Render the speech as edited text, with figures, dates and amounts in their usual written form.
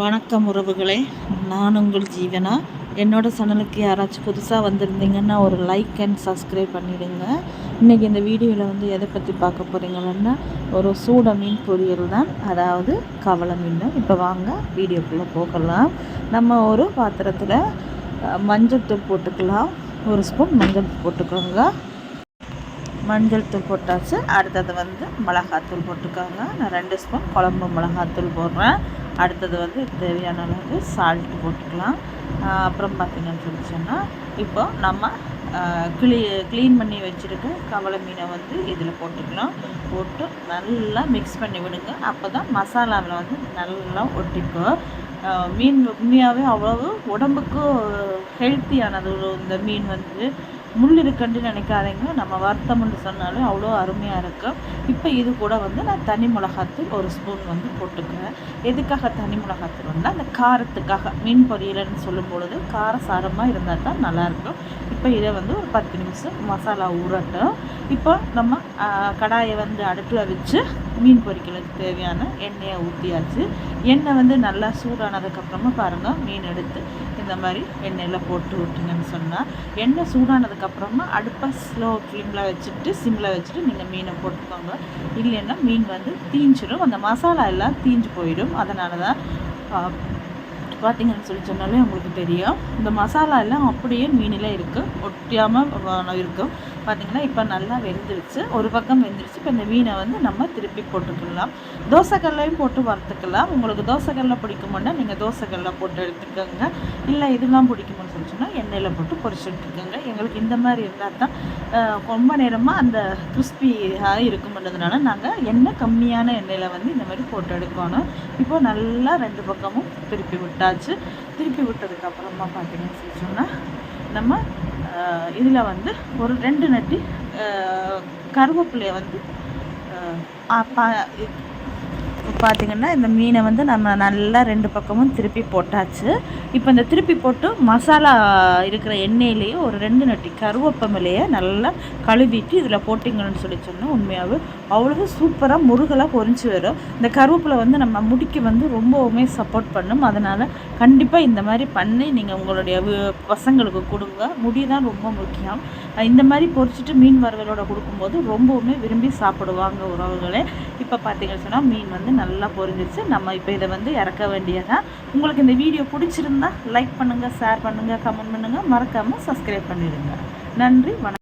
வணக்கம் உறவுகளே, நான் உங்கள் ஜீவனா. என்னோட சேனலுக்கு யாராச்சும் புதுசாக வந்திருந்தீங்கன்னா ஒரு லைக் அண்ட் சப்ஸ்கிரைப் பண்ணிவிடுங்க. இன்றைக்கி இந்த வீடியோவில் வந்து எதை பற்றி பார்க்க போகிறீங்கன்னா ஒரு சூட மீன் பொரியல் தான், அதாவது கவலை மீன். இப்போ வாங்க வீடியோக்குள்ளே போகலாம். நம்ம ஒரு பாத்திரத்தில் மஞ்சள் தூள் போட்டுக்கலாம். ஒரு ஸ்பூன் மஞ்சள் போட்டுக்கோங்க. மஞ்சள் தூள் போட்டாச்சு. அடுத்தது வந்து மிளகாத்தூள் போட்டுக்கோங்க. நான் 2 ஸ்பூன் குழம்பு மிளகாத்தூள் போடுறேன். அடுத்தது வந்து தேவையான அளவு சால்ட்டு போட்டுக்கலாம். அப்புறம் பார்த்திங்கன்னு சொன்னால் இப்போ நம்ம க்ளீன் பண்ணி வச்சுருக்க கவலை மீனை வந்து இதில் போட்டுக்கலாம். போட்டு நல்லா மிக்ஸ் பண்ணி விடுங்க. அப்போ தான் மசாலாவில் வந்து நல்லா ஒட்டிக்கும். மீன் உண்மையாகவே அவ்வளவு உடம்புக்கு ஹெல்த்தியானது. இந்த மீன் வந்து முள் இருக்குன்னு நினைக்காதீங்க. நம்ம வறுத்தம்னு சொன்னாலே அவ்வளோ அருமையாக இருக்கும். இப்போ இது கூட வந்து நான் தனி மிளகாத்தூள் ஒரு ஸ்பூன் வந்து போட்டுக்கிறேன். எதுக்காக தனி மிளகாத்தூள் வந்து அந்த காரத்துக்காக, மீன் பொரியல்னு சொல்லும் பொழுது காரசாரமாக இருந்தால் தான் நல்லாயிருக்கும். இப்போ இதை வந்து ஒரு 10 நிமிஷம் மசாலா ஊறட்டும். இப்போ நம்ம கடாயை வந்து அடுப்பில் வச்சு மீன் பொரிக்கிறதுக்கு தேவையான எண்ணெயை ஊற்றியாச்சு. எண்ணெய் வந்து நல்லா சூடானதுக்கப்புறமா பாருங்கள், மீன் எடுத்து இந்த மாதிரி எண்ணெயில் போட்டு விட்டுங்கன்னு சொன்னால், எண்ணெய் சூடானதுக்கப்புறமா அடுப்பை ஸ்லோ ஃப்ளேமில் வச்சுட்டு சிம்மில் வச்சுட்டு நீங்கள் மீனை போட்டுக்கோங்க. இல்லைன்னா மீன் வந்து தீஞ்சிடும், அந்த மசாலா எல்லாம் தீஞ்சு போயிடும். அதனால தான் பார்த்திங்கன்னு சொன்னாலே உங்களுக்கு தெரியும், இந்த மசாலா எல்லாம் அப்படியே மீனில் இருக்குது, ஒட்டியாமல் இருக்கும். பார்த்திங்கன்னா இப்போ நல்லா வெந்துருச்சு, ஒரு பக்கம் வெந்துருச்சு. இப்போ இந்த மீனை வந்து நம்ம திருப்பி போட்டுக்கலாம். தோசைக்கல்லையும் போட்டு வறுத்துக்கலாம். உங்களுக்கு தோசைக்கல்லை பிடிக்குமுன்னா நீங்கள் தோசைக்கல்லை போட்டு எடுத்துக்கோங்க. இல்லை இதெல்லாம் பிடிக்கும்னு சொன்னால் எண்ணெயில் போட்டு பொரிச்சு எடுத்துக்கோங்க. எங்களுக்கு இந்த மாதிரி இருந்தால் தான் ரொம்ப நேரமாக அந்த கிறிஸ்பியாக இருக்கும்ன்றதுனால நாங்கள் எண்ணெய் கம்மியான எண்ணெயில் வந்து இந்த மாதிரி போட்டு எடுக்கணும். இப்போ நல்லா 2 பக்கமும் திருப்பி விட்டாச்சு. திருப்பி விட்டதுக்கப்புறமா பார்த்திங்கன்னு சொன்னால் நம்ம இதில் வந்து ஒரு 2 நட்டி கருவேப்பிலையை வந்து பார்த்திங்கன்னா இந்த மீனை வந்து நம்ம நல்லா 2 பக்கமும் திருப்பி போட்டாச்சு. இப்போ இந்த திருப்பி போட்டு மசாலா இருக்கிற எண்ணெயிலேயே ஒரு 2 நட்டி கருவேப்பமிலையை நல்லா கழுவிட்டு இதில் போட்டிங்கன்னு சொன்னால் உண்மையாகவே அவ்வளோ சூப்பராக முருகலாக பொரிஞ்சு வரும். இந்த கருவேப்பிலை வந்து நம்ம முடிக்கு வந்து ரொம்பவுமே சப்போர்ட் பண்ணும். அதனால் கண்டிப்பாக இந்த மாதிரி பண்ணி நீங்கள் உங்களுடைய பசங்களுக்கு கொடுங்க. முடி தான் ரொம்ப முக்கியம். இந்த மாதிரி பொரிச்சிட்டு மீன் வறுவலோட கொடுக்கும்போது ரொம்பவுமே விரும்பி சாப்பிடுவாங்க உறவுகளே. இப்போ பார்த்திங்கன்னு சொன்னால் மீன் வந்து நல்லா பொரிஞ்சிருச்சு. நம்ம இப்போ இதை வந்து இறக்க வேண்டியதான். உங்களுக்கு இந்த வீடியோ பிடிச்சிருந்தா லைக் பண்ணுங்கள், ஷேர் பண்ணுங்கள், கமெண்ட் பண்ணுங்கள், மறக்காமல் சப்ஸ்கிரைப் பண்ணிடுங்க. நன்றி, வணக்கம்.